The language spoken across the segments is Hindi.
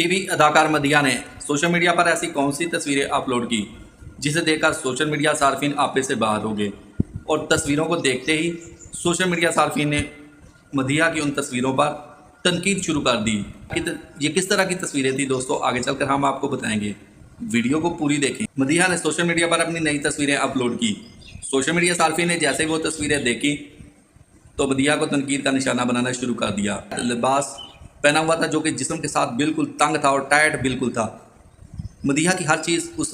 टीवी अदाकार मदीहा ने सोशल मीडिया पर ऐसी कौन सी तस्वीरें अपलोड की जिसे देखकर सोशल मीडिया सार्फिन आपे से बाहर हो गए और तस्वीरों को देखते ही सोशल मीडिया सार्फिन ने मदीहा की उन तस्वीरों पर तनकीद शुरू कर दी। ये किस तरह की तस्वीरें थी दोस्तों, आगे चलकर हम आपको बताएंगे, वीडियो को पूरी देखें। मदीहा ने सोशल मीडिया पर अपनी नई तस्वीरें अपलोड की। सोशल मीडिया सार्फिन ने जैसे वो तस्वीरें देखी तो मदीहा को तनकीद का निशाना बनाना शुरू कर दिया। लिबास पहना हुआ था जो कि जिस्म के साथ बिल्कुल तंग था और टाइट बिल्कुल था। मदीहा की हर चीज़ उस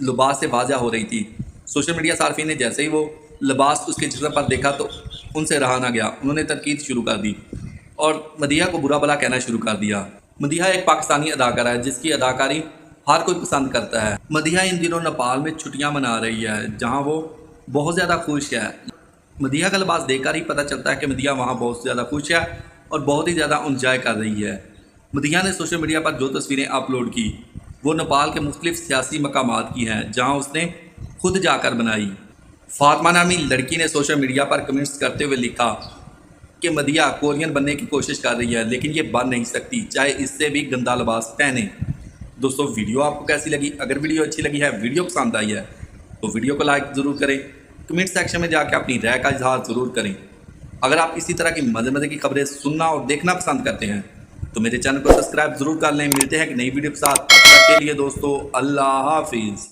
लिबास से वाज़ा हो रही थी। सोशल मीडिया सार्फिन ने जैसे ही वो लिबास उसके जिस्म पर देखा तो उनसे रहा ना गया, उन्होंने तनकीद शुरू कर दी और मदीहा को बुरा भला कहना शुरू कर दिया। मदीहा एक पाकिस्तानी अदाकारा है जिसकी अदाकारी हर कोई पसंद करता है। मदीहा इन दिनों नेपाल में छुट्टियां मना रही है जहां वो बहुत ज़्यादा खुश है। मदीहा का लिबास देखकर ही पता चलता है कि मदीहा वहां बहुत ज़्यादा खुश है और बहुत ही ज़्यादा इंजॉय कर रही है। मदीहा ने सोशल मीडिया पर जो तस्वीरें अपलोड की वो नेपाल के मुख्तलिफ सियासी मकामात की हैं जहाँ उसने खुद जाकर बनाई। फातिमा नामी लड़की ने सोशल मीडिया पर कमेंट्स करते हुए लिखा कि मदीहा कोरियन बनने की कोशिश कर रही है लेकिन ये बन नहीं सकती, चाहे इससे भी गंदा लिबास पहने। दोस्तों वीडियो आपको कैसी लगी? अगर वीडियो अच्छी लगी है, वीडियो पसंद आई है तो वीडियो को लाइक ज़रूर करें, कमेंट सेक्शन में जाकर अपनी राय का इजहार ज़रूर करें। अगर आप इसी तरह की मज़े की खबरें सुनना और देखना पसंद करते हैं तो मेरे चैनल को सब्सक्राइब ज़रूर कर लें। मिलते हैं एक नई वीडियो के साथ, तब तक के लिए दोस्तों अल्लाह हाफिज़।